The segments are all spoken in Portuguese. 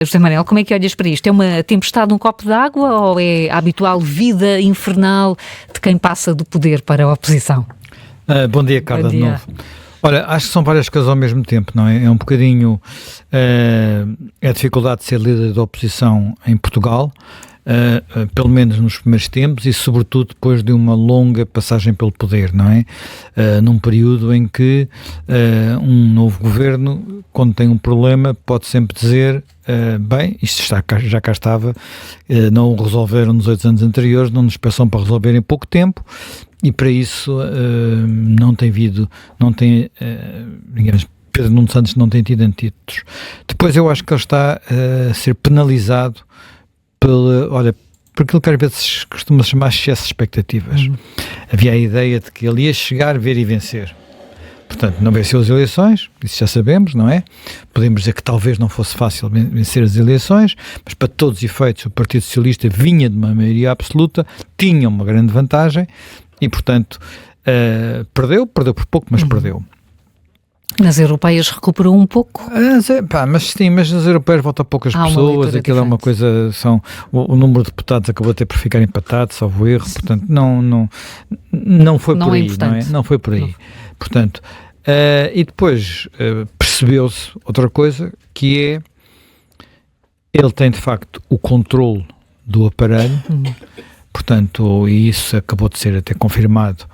José Manuel, como é que olhas para isto? É uma tempestade num copo d'água ou é a habitual vida infernal de quem passa do poder para a oposição? Bom dia, Carla, Bom dia. de novo. Olha, acho que são várias coisas ao mesmo tempo, não é? É um bocadinho a dificuldade de ser líder da oposição em Portugal, pelo menos nos primeiros tempos e sobretudo depois de uma longa passagem pelo poder, não é? Num período em que um novo governo, quando tem um problema, pode sempre dizer bem, isto já cá estava, não o resolveram nos 8 anos anteriores, não nos peçam para resolver em pouco tempo. E para isso digamos, Pedro Nuno Santos não tem tido antídotos. Depois eu acho que ele está a ser penalizado por aquilo que às vezes costuma chamar excesso de expectativas. Havia a ideia de que ele ia chegar, ver e vencer. Portanto, não venceu as eleições, isso já sabemos, não é? Podemos dizer que talvez não fosse fácil vencer as eleições, mas para todos os efeitos o Partido Socialista vinha de uma maioria absoluta, tinha uma grande vantagem e, portanto, perdeu por pouco, mas perdeu. Nas europeias recuperou um pouco? Mas nas europeias voltam poucas pessoas, aquilo é uma coisa, o número de deputados acabou até por ficar empatado, salvo erro, portanto, não foi por aí, não é? Não foi por aí. Portanto, e depois percebeu-se outra coisa, que é, ele tem de facto o controle do aparelho, portanto, e isso acabou de ser até confirmado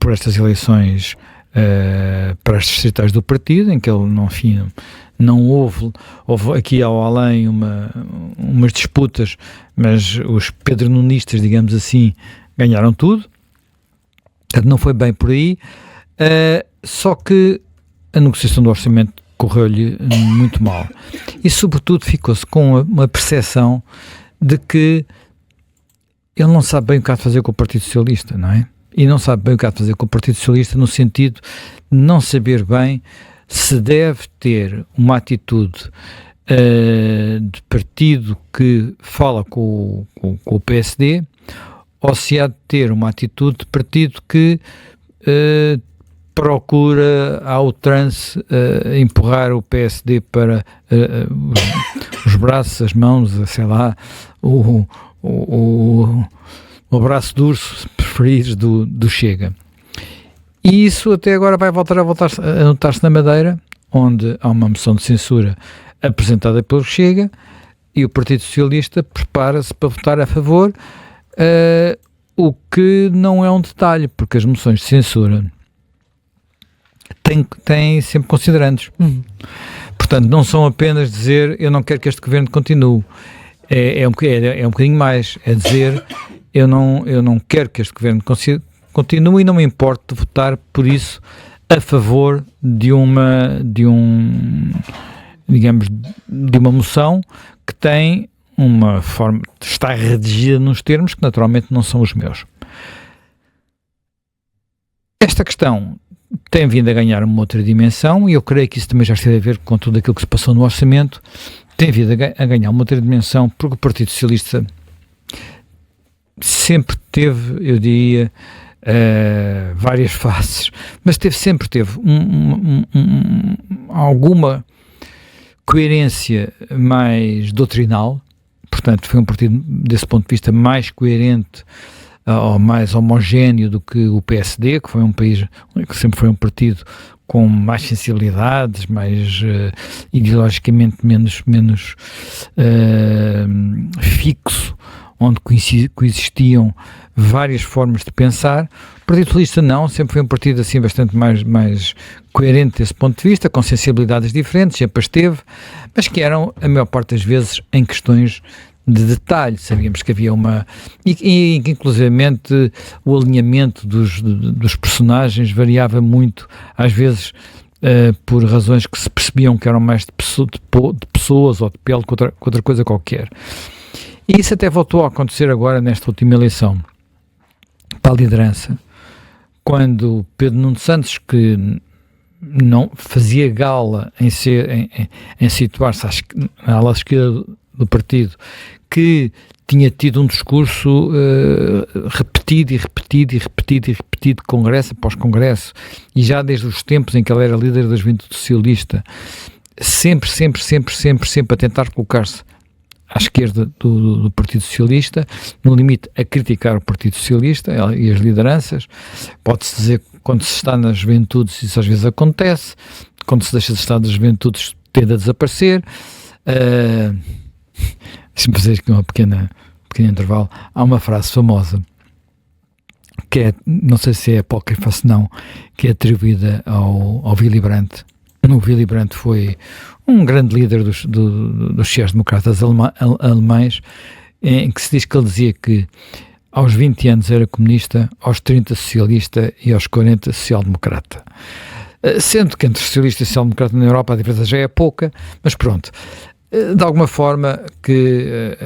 por estas eleições para as distritais do partido, em que ele, não houve aqui ao além umas disputas, mas os pedronunistas, digamos assim, ganharam tudo, portanto não foi bem por aí, só que a negociação do orçamento correu-lhe muito mal e sobretudo ficou-se com uma percepção de que ele não sabe bem o que há de fazer com o Partido Socialista, não é? E não sabe bem o que há de fazer com o Partido Socialista no sentido de não saber bem se deve ter uma atitude de partido que fala com o PSD ou se há de ter uma atitude de partido que procura ao trance empurrar o PSD para os braços, as mãos, sei lá, o braço de urso preferidos do Chega. E isso até agora vai voltar a notar-se na Madeira, onde há uma moção de censura apresentada pelo Chega e o Partido Socialista prepara-se para votar a favor, o que não é um detalhe, porque as moções de censura têm sempre considerandos. Portanto, não são apenas dizer eu não quero que este governo continue. É um bocadinho mais, é dizer eu não quero que este governo continue e não me importo de votar por isso a favor de uma moção que tem uma forma, está redigida nos termos que naturalmente não são os meus. Esta questão tem vindo a ganhar uma outra dimensão e eu creio que isso também já esteve a ver com tudo aquilo que se passou no orçamento, tem vindo a ganhar uma outra dimensão porque o Partido Socialista sempre teve, eu diria, várias faces, mas sempre teve alguma coerência mais doutrinal, portanto foi um partido desse ponto de vista mais coerente ou mais homogéneo do que o PSD, que foi que sempre foi um partido com mais sensibilidades, mais ideologicamente menos fixo, onde coexistiam várias formas de pensar. O Partido Socialista não, sempre foi um partido assim bastante mais coerente desse ponto de vista, com sensibilidades diferentes, sempre as teve, mas que eram, a maior parte das vezes, em questões de detalhe. Sabíamos que havia e inclusivamente o alinhamento dos personagens variava muito, às vezes por razões que se percebiam que eram mais de pessoas ou de pele que outra coisa qualquer. E isso até voltou a acontecer agora nesta última eleição para a liderança, quando Pedro Nuno Santos, que não fazia gala em situar-se à ala esquerda do partido, que tinha tido um discurso repetido, congresso após congresso, e já desde os tempos em que ele era líder da Juventude Socialista, sempre a tentar colocar-se à esquerda do Partido Socialista, no limite a criticar o Partido Socialista e as lideranças. Pode-se dizer que quando se está nas juventudes isso às vezes acontece, quando se deixa de estar nas juventudes tende a desaparecer. Deixa-me fazer aqui um pequeno intervalo. Há uma frase famosa que é, não sei se é apócrifa se não, que é atribuída ao Willy Brandt. O Willy Brandt foi um grande líder dos sociais-democratas alemães, em que se diz que ele dizia que aos 20 anos era comunista, aos 30 socialista e aos 40 social-democrata. Sendo que entre socialista e social-democrata na Europa a diferença já é pouca, mas pronto, de alguma forma que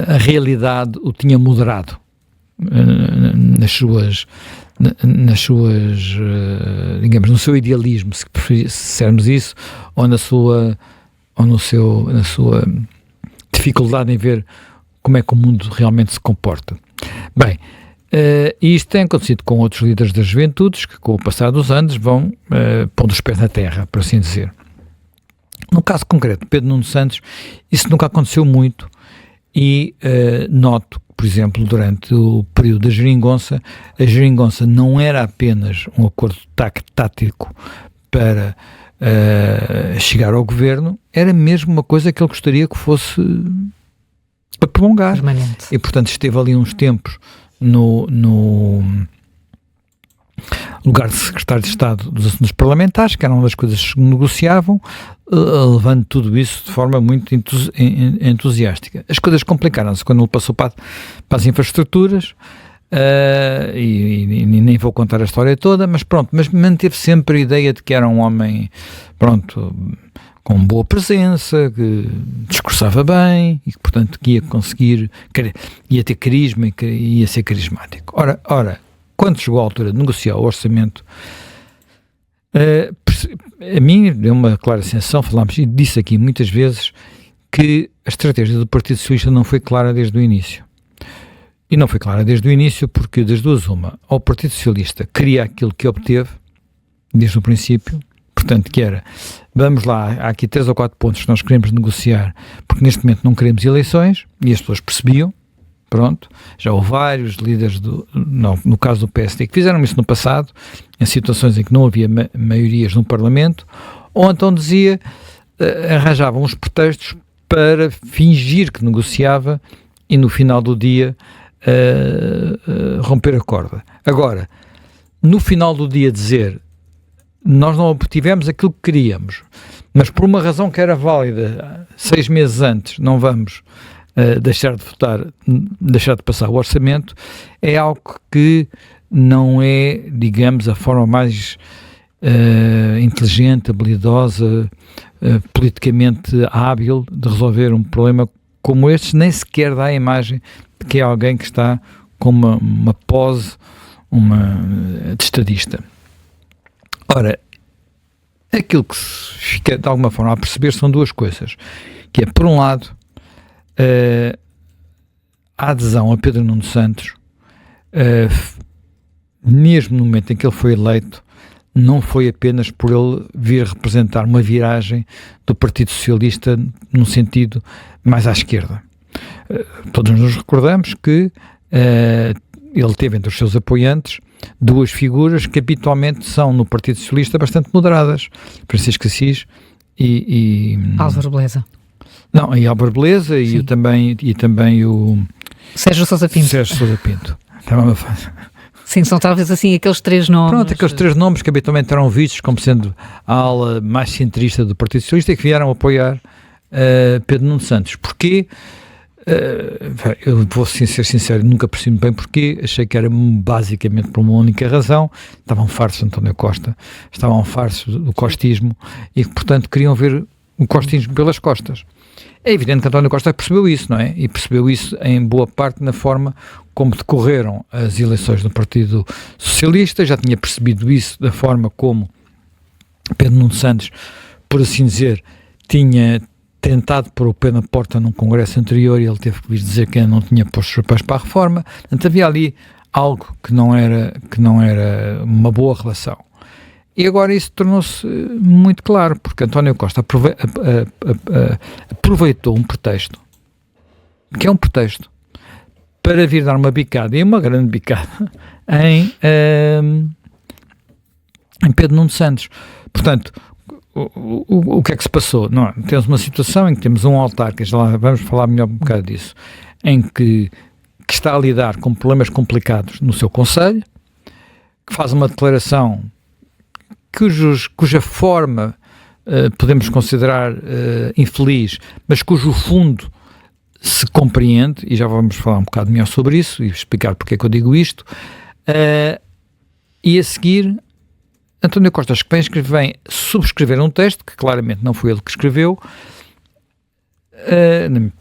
a realidade o tinha moderado nas suas digamos, no seu idealismo, se dissermos isso, ou na sua dificuldade em ver como é que o mundo realmente se comporta. Bem, e isto tem acontecido com outros líderes das juventudes que, com o passar dos anos, vão pondo os pés na terra, por assim dizer. No caso concreto de Pedro Nuno Santos, isso nunca aconteceu muito e noto, por exemplo, durante o período da geringonça, a geringonça não era apenas um acordo tático para chegar ao governo, era mesmo uma coisa que ele gostaria que fosse para prolongar. Permanente. E, portanto, esteve ali uns tempos no lugar de secretário de Estado dos Assuntos Parlamentares, que era uma das coisas que negociavam, levando tudo isso de forma muito entusiástica. As coisas complicaram-se quando ele passou para as infraestruturas, e nem vou contar a história toda, mas pronto, mas manteve sempre a ideia de que era um homem, pronto, com boa presença, que discursava bem e que, portanto, que ia conseguir, ia ter carisma e ia ser carismático. Ora, quando chegou a altura de negociar o orçamento, a mim deu uma clara sensação, falámos e disse aqui muitas vezes, que a estratégia do Partido Socialista não foi clara desde o início. E não foi clara desde o início porque, das duas uma, o Partido Socialista queria aquilo que obteve desde o princípio, portanto, que era, vamos lá, há aqui 3 ou 4 pontos que nós queremos negociar, porque neste momento não queremos eleições, e as pessoas percebiam. Pronto, já houve vários líderes, no caso do PSD, que fizeram isso no passado, em situações em que não havia maiorias no Parlamento, ou então arranjavam uns pretextos para fingir que negociava e no final do dia romper a corda. Agora, no final do dia dizer, nós não obtivemos aquilo que queríamos, mas por uma razão que era válida 6 meses antes, não vamos deixar de votar, deixar de passar o orçamento, é algo que não é, digamos, a forma mais inteligente, habilidosa, politicamente hábil de resolver um problema como este, nem sequer dá a imagem de que é alguém que está com uma pose de estadista. Ora, aquilo que se fica de alguma forma a perceber são duas coisas, que é, por um lado, a adesão a Pedro Nuno Santos, mesmo no momento em que ele foi eleito, não foi apenas por ele vir representar uma viragem do Partido Socialista num sentido mais à esquerda. Todos nos recordamos que ele teve entre os seus apoiantes duas figuras que habitualmente são no Partido Socialista bastante moderadas, Francisco Assis e Álvaro Beleza. Não, e Álvaro Beleza e também o Sérgio Sousa Pinto. Sim, são talvez assim aqueles 3 nomes. Pronto, aqueles 3 nomes que habitualmente eram vistos como sendo a ala mais centrista do Partido Socialista e que vieram apoiar Pedro Nuno Santos. Porquê? Eu vou ser sincero, nunca percebi bem porquê. Achei que era basicamente por uma única razão. Estavam fartos de António Costa, estavam fartos do costismo e, portanto, queriam ver o costismo pelas costas. É evidente que António Costa percebeu isso, não é? E percebeu isso em boa parte na forma como decorreram as eleições do Partido Socialista, já tinha percebido isso da forma como Pedro Nuno Santos, por assim dizer, tinha tentado pôr o pé na porta num congresso anterior e ele teve que vir dizer que não tinha posto os chapéus para a reforma. Portanto, havia ali algo que não era uma boa relação. E agora isso tornou-se muito claro, porque António Costa aproveitou um pretexto, que é um pretexto, para vir dar uma bicada, e uma grande bicada, em Pedro Nuno Santos. Portanto, o que é que se passou? Não, temos uma situação em que temos um autarca, já lá vamos falar melhor um bocado disso, em que está a lidar com problemas complicados no seu concelho, que faz uma declaração cuja forma podemos considerar infeliz, mas cujo fundo se compreende, e já vamos falar um bocado melhor sobre isso e explicar porque é que eu digo isto, e a seguir António Costa vem subscrever um texto que claramente não foi ele que escreveu,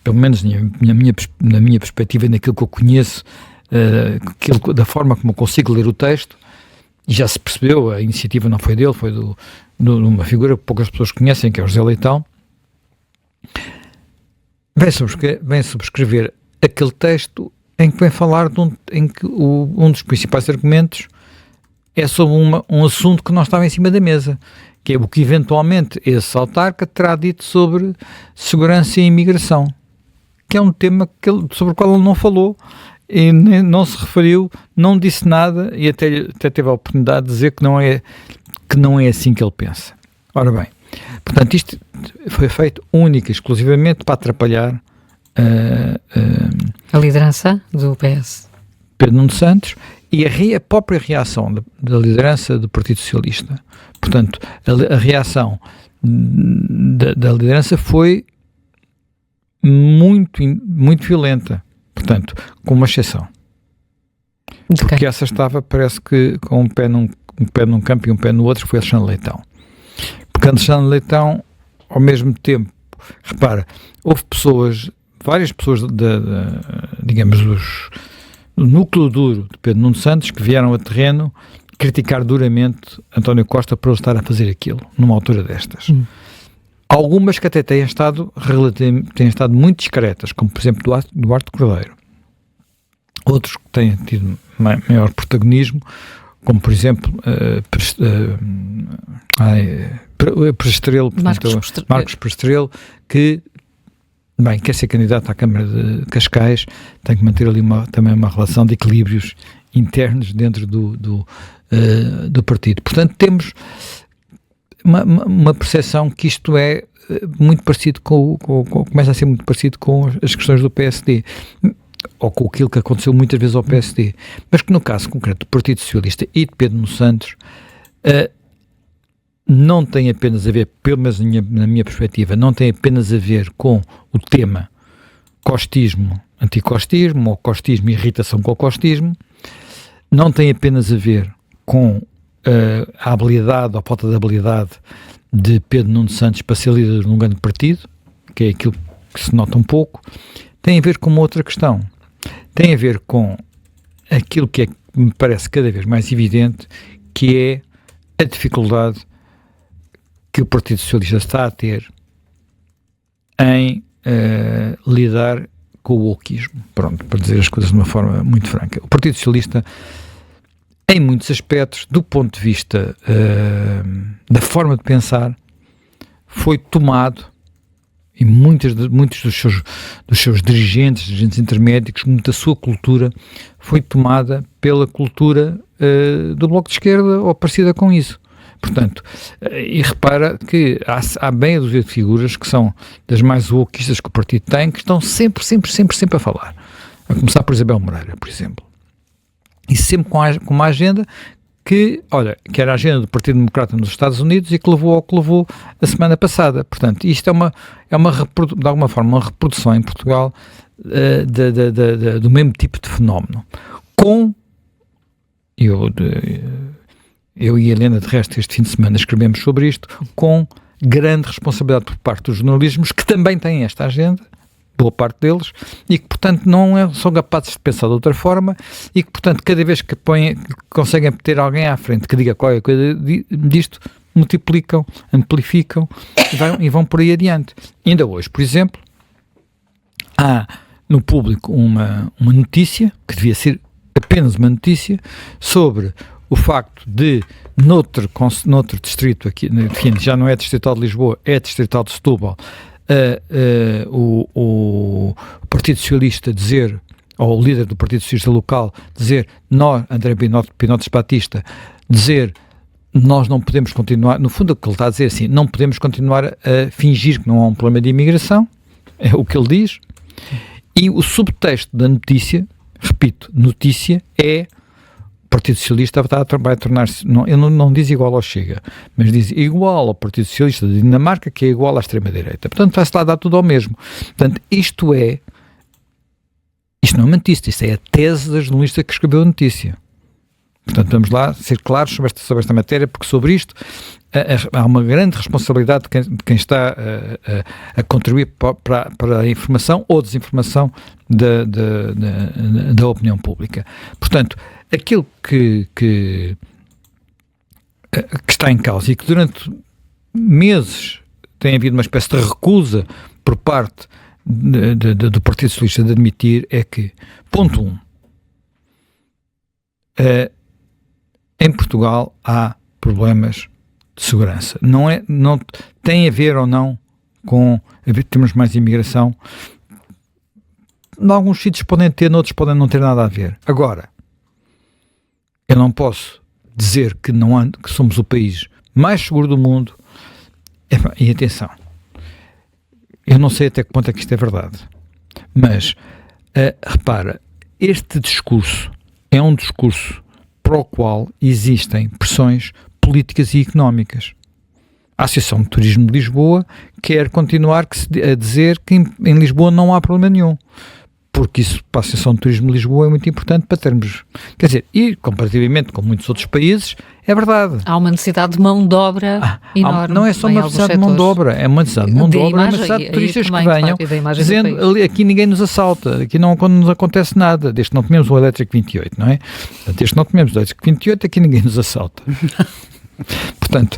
pelo menos na minha perspectiva, naquilo que eu conheço, da forma como eu consigo ler o texto, e já se percebeu, a iniciativa não foi dele, foi de uma figura que poucas pessoas conhecem, que é o José Leitão, vem subscrever aquele texto em que vem falar em que um dos principais argumentos é sobre um assunto que não estava em cima da mesa, que é o que eventualmente esse autarca terá dito sobre segurança e imigração, que é um tema sobre o qual ele não falou, e não se referiu, não disse nada, e até teve a oportunidade de dizer que não é assim que ele pensa. Ora bem, portanto, isto foi feito única e exclusivamente para atrapalhar a liderança do PS. Pedro Nuno Santos, e a própria reação da liderança do Partido Socialista. Portanto, a reação da liderança foi muito, muito violenta. Portanto, com uma exceção. Porque essa estava, parece que, com um pé num campo e um pé no outro, que foi Alexandre Leitão. Porque Alexandre Leitão, ao mesmo tempo, repara, houve várias pessoas, digamos, do núcleo duro de Pedro Nuno Santos, que vieram a terreno criticar duramente António Costa por ele estar a fazer aquilo, numa altura destas. Algumas que até têm estado muito discretas, como por exemplo Duarte Cordeiro. Outros que têm tido maior protagonismo, como por exemplo Marcos Prestrelo, que quer ser candidato à Câmara de Cascais, tem que manter ali também uma relação de equilíbrios internos dentro do partido. Portanto, temos uma percepção que isto é muito parecido começa a ser muito parecido com as questões do PSD, ou com aquilo que aconteceu muitas vezes ao PSD, mas que no caso concreto do Partido Socialista e de Pedro Nuno Santos não tem apenas a ver, pelo menos na minha perspectiva, não tem apenas a ver com o tema costismo, anticostismo, ou costismo e irritação com o costismo, não tem apenas a ver com a habilidade ou falta de habilidade de Pedro Nuno Santos para ser líder de um grande partido, que é aquilo que se nota um pouco, tem a ver com uma outra questão. Tem a ver com aquilo que me parece cada vez mais evidente, que é a dificuldade que o Partido Socialista está a ter em lidar com o wokeismo. Pronto, para dizer as coisas de uma forma muito franca. O Partido Socialista, em muitos aspectos, do ponto de vista da forma de pensar, foi tomado, e muitos dos seus dirigentes intermédios, muita sua cultura, foi tomada pela cultura do Bloco de Esquerda ou parecida com isso. Portanto, e repara que há bem a dúzia de figuras que são das mais wokeistas que o partido tem, que estão sempre a falar. A começar por Isabel Moreira, por exemplo. E sempre com uma agenda que era a agenda do Partido Democrata nos Estados Unidos e que levou ao que levou a semana passada. Portanto, isto de alguma forma, uma reprodução em Portugal do mesmo tipo de fenómeno. Eu e a Helena, de resto, este fim de semana escrevemos sobre isto, com grande responsabilidade por parte dos jornalismos, que também têm esta agenda, boa parte deles, e que, portanto, não são capazes de pensar de outra forma, e que, portanto, cada vez que conseguem ter alguém à frente que diga qualquer coisa disto, multiplicam, amplificam e vão por aí adiante. Ainda hoje, por exemplo, há no público uma notícia, que devia ser apenas uma notícia, sobre o facto de, noutro distrito, aqui, já não é distrital de Lisboa, é distrital de Setúbal, o Partido Socialista dizer, ou o líder do Partido Socialista local dizer, André Pinotes Batista, dizer, nós não podemos continuar, no fundo o que ele está a dizer assim, não podemos continuar a fingir que não há um problema de imigração, é o que ele diz, e o subtexto da notícia, repito, notícia é o Partido Socialista vai tornar-se, ele não diz igual ao Chega, mas diz igual ao Partido Socialista da Dinamarca, que é igual à extrema-direita. Portanto, vai-se lá dar tudo ao mesmo. Portanto, isto não é uma notícia, isto é a tese da jornalista que escreveu a notícia. Portanto, vamos lá ser claros sobre esta matéria, porque sobre isto há uma grande responsabilidade de quem está a contribuir para a informação ou desinformação da opinião pública. Portanto, aquilo que está em causa e que durante meses tem havido uma espécie de recusa por parte do Partido Socialista de admitir é que, ponto 1, em Portugal há problemas de segurança. Não tem a ver ou não com termos mais imigração. Em alguns sítios podem ter, noutros podem não ter nada a ver. Agora, eu não posso dizer que somos o país mais seguro do mundo. E atenção, eu não sei até que ponto é que isto é verdade, mas repara, este discurso é um discurso para o qual existem pressões políticas e económicas. A Associação de Turismo de Lisboa quer continuar a dizer que em Lisboa não há problema nenhum, porque isso para a Associação de Turismo de Lisboa é muito importante para termos, quer dizer, e comparativamente com muitos outros países, é verdade. Há uma necessidade de mão de obra enorme. Não é só uma necessidade de mão de obra, é uma necessidade de mão de obra, é uma necessidade de turistas que venham dizendo, ali, aqui ninguém nos assalta, aqui não nos acontece nada, desde que não tenhamos o Elétrico 28, não é? Desde que não tenhamos o Elétrico 28, aqui ninguém nos assalta. Portanto,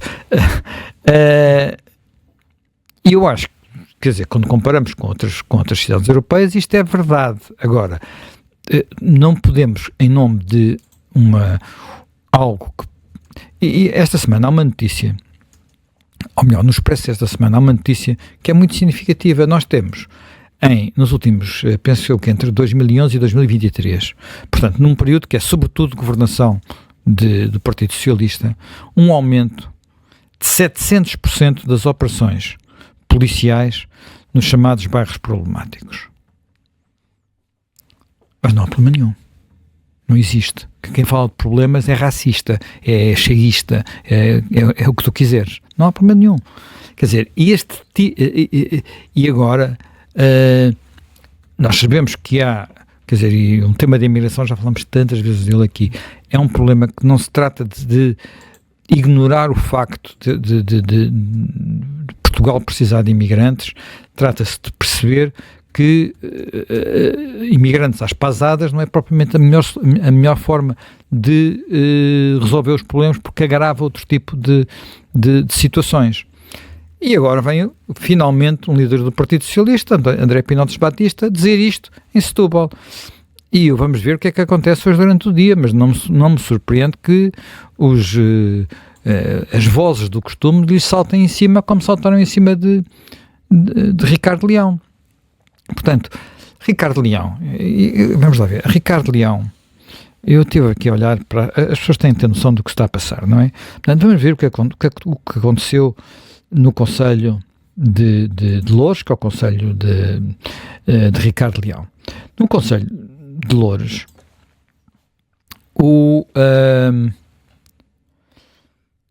eu acho que, quer dizer, quando comparamos com outras cidades europeias, isto é verdade. Agora, não podemos, em nome de algo que... E esta semana há uma notícia, ou melhor, no Expresso esta semana há uma notícia que é muito significativa. Nós temos, nos últimos, penso eu que entre 2011 e 2023, portanto, num período que é sobretudo de governação do Partido Socialista, um aumento de 700% das operações policiais nos chamados bairros problemáticos. Mas não há problema nenhum. Não existe. Quem fala de problemas é racista, é cheguista, é o que tu quiseres. Não há problema nenhum. Quer dizer, e agora nós sabemos que há, quer dizer, e um tema de imigração, já falamos tantas vezes dele aqui, é um problema que não se trata de ignorar o facto de Portugal precisar de imigrantes, trata-se de perceber que imigrantes às pasadas não é propriamente a melhor forma de resolver os problemas, porque agrava outro tipo de situações. E agora vem finalmente um líder do Partido Socialista, André Pinotes Batista, dizer isto em Setúbal. E vamos ver o que é que acontece hoje durante o dia, mas não me surpreende que as vozes do costume lhes saltem em cima, como saltaram em cima de Ricardo Leão. Portanto, Ricardo Leão, vamos lá ver, Ricardo Leão, eu estive aqui a olhar para... As pessoas têm que ter noção do que está a passar, não é? Portanto, vamos ver o que aconteceu no Conselho de Loures, que é o Conselho de Ricardo Leão. No Conselho de Loures,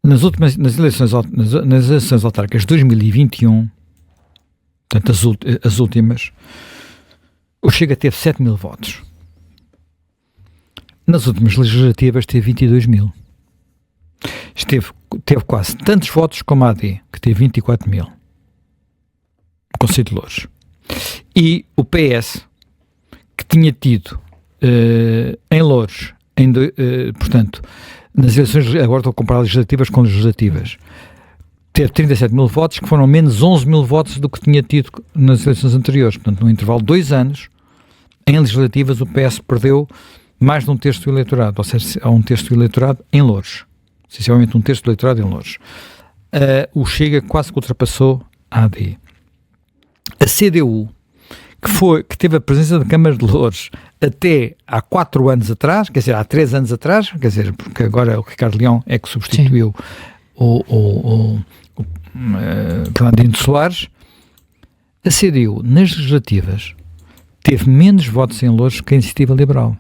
nas eleições autárquicas de 2021, portanto, as últimas, o Chega teve 7 mil votos. Nas últimas legislativas teve 22 mil. Teve quase tantos votos como a AD, que teve 24 mil. No Conselho de Loures. E o PS, que tinha tido em Loures, portanto, nas eleições, agora estou a comparar legislativas com legislativas, teve 37 mil votos, que foram menos 11 mil votos do que tinha tido nas eleições anteriores. Portanto, no intervalo de 2 anos, em legislativas, o PS perdeu mais de um terço do eleitorado, ou seja, há um terço do eleitorado em Loures, essencialmente um terço do eleitorado em Loures. O Chega quase que ultrapassou a AD. A CDU, que teve a presença da Câmara de Loures até há 4 anos atrás, quer dizer, há 3 anos atrás, quer dizer, porque agora o Ricardo Leão é que substituiu o Fernandino Soares, a CDU, nas legislativas, teve menos votos em Loures que a Iniciativa Liberal.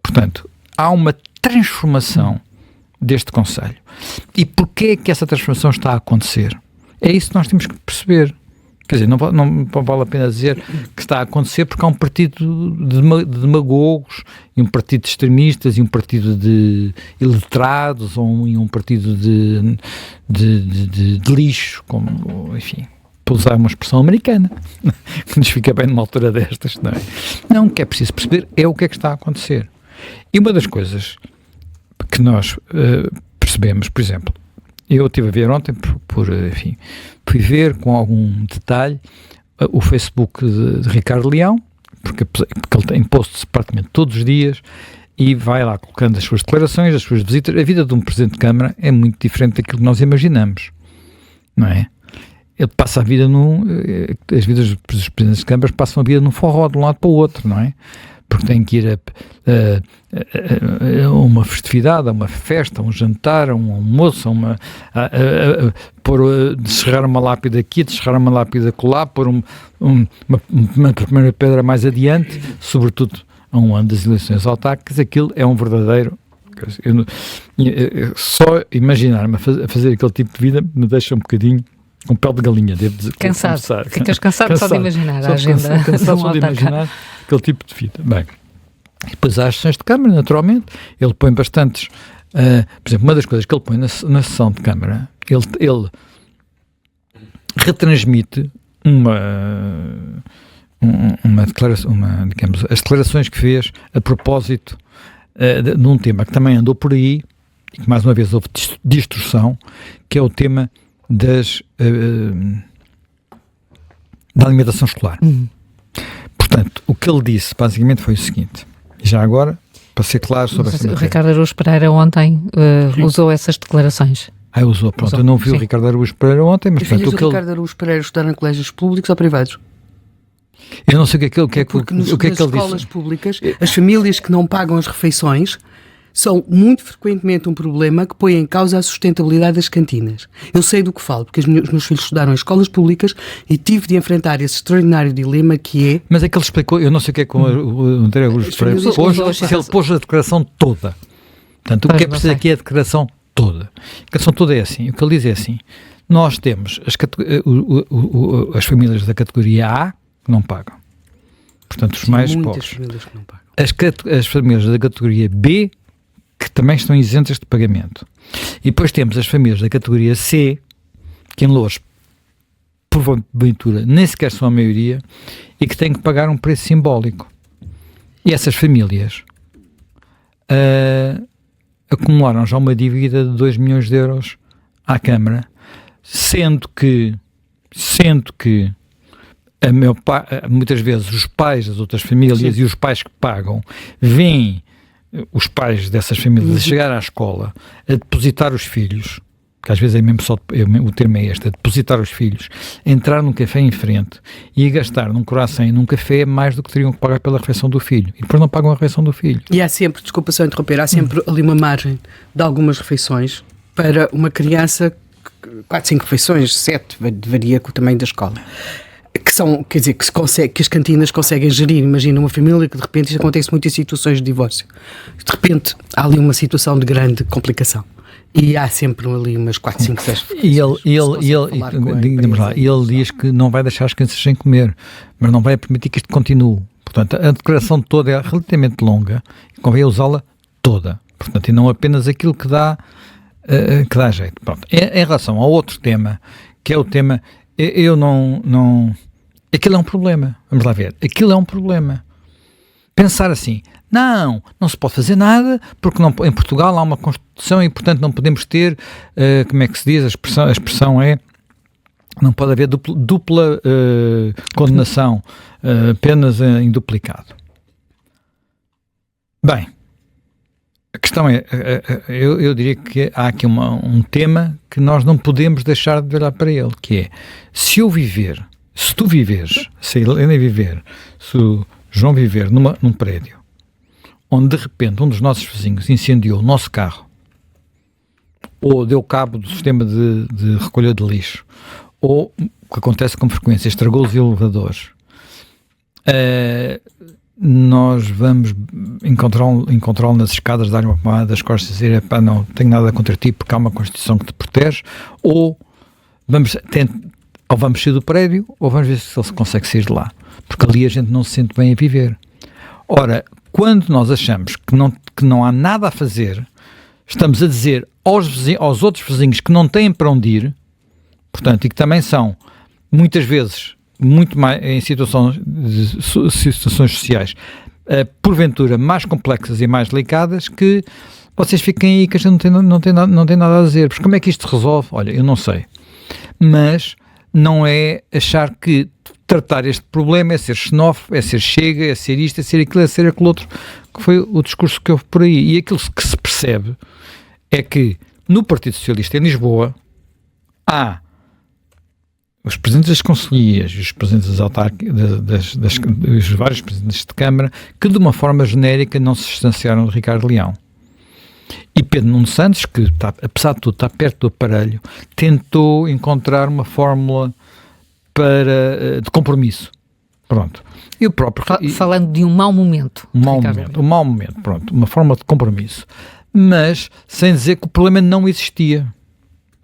Portanto, há uma transformação deste Conselho. E porquê é que essa transformação está a acontecer? É isso que nós temos que perceber. Quer dizer, não vale a pena dizer que está a acontecer porque há um partido de demagogos e um partido de extremistas e um partido de iletrados ou um partido de lixo, como, enfim, para usar uma expressão americana, que nos fica bem numa altura destas, não é? Não, o que é preciso perceber é o que é que está a acontecer. E uma das coisas que nós percebemos, por exemplo, eu estive a ver ontem, enfim, fui ver com algum detalhe o Facebook de Ricardo Leão, porque ele tem posts praticamente todos os dias e vai lá colocando as suas declarações, as suas visitas. A vida de um Presidente de Câmara é muito diferente daquilo que nós imaginamos, não é? Ele passa a vida as vidas dos Presidentes de Câmara passam a vida num forró de um lado para o outro, não é? Porque tem que ir a uma festividade, a uma festa, a um jantar, a um almoço, descerrar uma lápide aqui, descerrar uma lápide acolá, pôr uma primeira pedra mais adiante, sobretudo a um ano das eleições autárquicas. Aquilo é um verdadeiro... só imaginar-me a fazer aquele tipo de vida me deixa um bocadinho com pele de galinha, devo dizer. Cansado. Ficas cansado só de imaginar a agenda. Cansado só de imaginar aquele tipo de vida. Bem, e depois há as sessões de Câmara, naturalmente, ele põe bastantes... por exemplo, uma das coisas que ele põe na sessão de Câmara, ele retransmite uma declaração, digamos, as declarações que fez a propósito de um tema que também andou por aí, e que mais uma vez houve distorção, que é o tema da alimentação escolar. Portanto, o que ele disse basicamente foi o seguinte, e já agora, para ser claro sobre essa matéria. O Ricardo Araújo Pereira ontem usou essas declarações. Usou, pronto. Eu não vi o Ricardo Araújo Pereira ontem, mas portanto, o Ricardo Araújo Pereira estudar em colégios públicos ou privados? Eu não sei o que é que Porque ele disse. nas escolas públicas, as famílias que não pagam as refeições são muito frequentemente um problema que põe em causa a sustentabilidade das cantinas. Eu sei do que falo, porque os meus filhos estudaram em escolas públicas e tive de enfrentar esse extraordinário dilema que é... Mas é que ele explicou, eu não sei o que é que o André Augusto Pereira pôs, se ele pôs a declaração toda. Portanto, o que é preciso aqui é a declaração toda. A declaração toda é assim, o que ele diz é assim, nós temos as famílias da categoria A que não pagam. Portanto, os mais pobres. Famílias que não pagam. As famílias da categoria B que também estão isentas de pagamento. E depois temos as famílias da categoria C, que em Loures, porventura, nem sequer são a maioria, e que têm que pagar um preço simbólico. E essas famílias acumularam já uma dívida de 2 milhões de euros à Câmara, sendo que muitas vezes os pais das outras famílias e os pais que pagam veem os pais dessas famílias a chegar à escola a depositar os filhos, que às vezes é mesmo o termo é este, a depositar os filhos, entrar num café em frente e a gastar num croissant e num café mais do que teriam que pagar pela refeição do filho. E depois não pagam a refeição do filho. E há sempre, desculpa só interromper, há sempre ali uma margem de algumas refeições para uma criança, 4, 5 refeições, 7, varia com o tamanho da escola. Que são, quer dizer, que as cantinas conseguem gerir. Imagina uma família que de repente, isto acontece muito em situações de divórcio, de repente há ali uma situação de grande complicação e há sempre ali umas 4, 5, 6 e ele diz que não vai deixar as crianças sem comer, mas não vai permitir que isto continue. Portanto, a declaração toda é relativamente longa e convém usá-la toda, portanto, e não apenas aquilo que dá jeito. Pronto. Em relação ao outro tema, que é o tema, eu não aquilo é um problema, vamos lá ver, aquilo é um problema. Pensar assim, não se pode fazer nada, porque em Portugal há uma Constituição e, portanto, não podemos ter, como é que se diz, a expressão é, não pode haver dupla condenação, penas em duplicado. Bem, a questão é, eu diria que há aqui um tema que nós não podemos deixar de olhar para ele, que é, se tu viveres, se a Helena viver, se o João viver num prédio, onde de repente um dos nossos vizinhos incendiou o nosso carro, ou deu cabo do sistema de recolha de lixo, ou, o que acontece com frequência, estragou os elevadores, nós vamos encontrá-lo nas escadas, dar uma palmada das costas e dizer, não tenho nada contra ti porque há uma Constituição que te protege, ou vamos sair do prédio, ou vamos ver se ele consegue sair de lá, porque ali a gente não se sente bem a viver. Ora, quando nós achamos que não há nada a fazer, estamos a dizer aos outros vizinhos que não têm para onde ir, portanto, e que também são, muitas vezes, muito mais em situações sociais, porventura mais complexas e mais delicadas, que vocês fiquem aí que a gente não tem nada a dizer. Porque como é que isto se resolve? Olha, eu não sei. Mas não é achar que tratar este problema é ser xenófobo, é ser chega, é ser isto, é ser aquilo, é ser aquele outro, que foi o discurso que houve por aí. E aquilo que se percebe é que no Partido Socialista em Lisboa há os presidentes das conselhias e os presidentes das autárquicas, os vários presidentes de Câmara, que de uma forma genérica não se distanciaram de Ricardo Leão. E Pedro Nuno Santos, que apesar de tudo está perto do aparelho, tentou encontrar uma fórmula de compromisso. Pronto. E o próprio... Falando de um mau momento. Um mau momento, pronto. Uma fórmula de compromisso. Mas sem dizer que o problema não existia.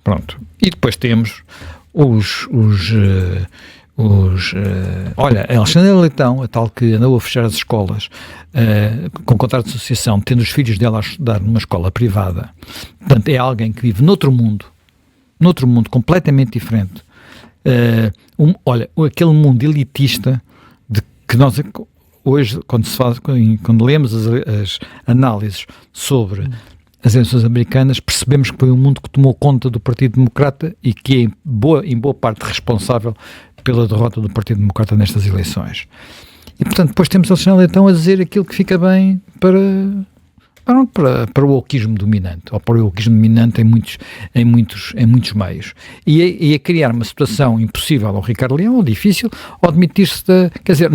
Pronto. E depois temos... olha, a Alexandra Leitão, a tal que andou a fechar as escolas com contrato de associação, tendo os filhos dela a estudar numa escola privada, portanto é alguém que vive noutro mundo completamente diferente. Olha, aquele mundo elitista de que nós hoje, quando lemos as análises sobre as eleições americanas, percebemos que foi um mundo que tomou conta do Partido Democrata e que é em boa parte responsável pela derrota do Partido Democrata nestas eleições. E, portanto, depois temos Alexandre Leitão a dizer aquilo que fica bem para o wokeismo dominante, ou para o wokeismo dominante em muitos meios. E a criar uma situação impossível ao Ricardo Leão, ou difícil, ou admitir-se eu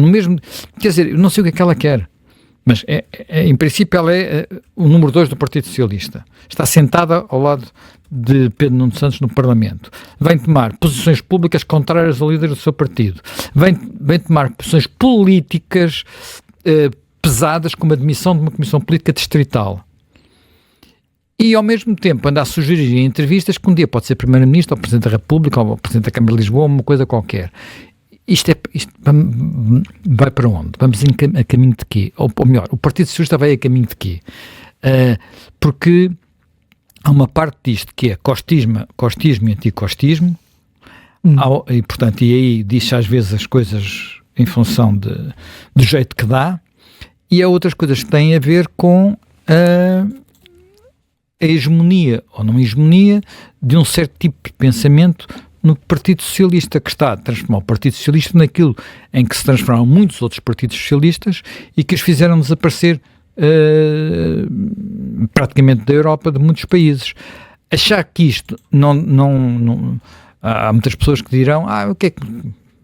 não sei o que é que ela quer. Mas, em princípio, ela é o número 2 do Partido Socialista. Está sentada ao lado de Pedro Nuno Santos no Parlamento. Vem tomar posições públicas contrárias ao líder do seu partido. Vem tomar posições políticas pesadas, como a admissão de uma comissão política distrital. E, ao mesmo tempo, anda a sugerir em entrevistas que um dia pode ser Primeiro-Ministro, ou Presidente da República, ou Presidente da Câmara de Lisboa, ou uma coisa qualquer. Isto vai para onde? Vamos a caminho de quê? Ou melhor, o Partido Socialista vai a caminho de quê? Porque há uma parte disto que é costismo e anticostismo, e portanto, e aí diz-se às vezes as coisas em função do jeito que dá, e há outras coisas que têm a ver com a hegemonia, ou não hegemonia, de um certo tipo de pensamento no Partido Socialista, que está a transformar o Partido Socialista naquilo em que se transformaram muitos outros partidos socialistas e que os fizeram desaparecer praticamente da Europa, de muitos países. Achar que isto não há muitas pessoas que dirão, o que é que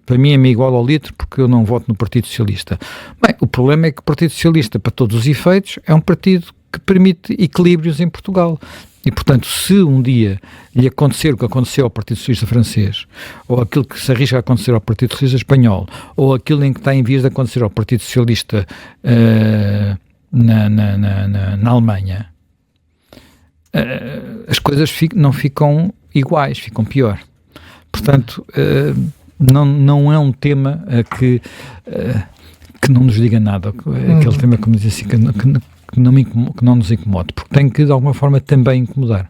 para mim é igual ao litro porque eu não voto no Partido Socialista. Bem, o problema é que o Partido Socialista, para todos os efeitos, é um partido que permite equilíbrios em Portugal. E, portanto, se um dia lhe acontecer o que aconteceu ao Partido Socialista francês, ou aquilo que se arrisca a acontecer ao Partido Socialista espanhol, ou aquilo em que está em vias de acontecer ao Partido Socialista na Alemanha, as coisas não ficam iguais, ficam pior. Portanto, não é um tema que não nos diga nada. Aquele tema, como dizia assim, que não nos incomode, porque tem que de alguma forma também incomodar.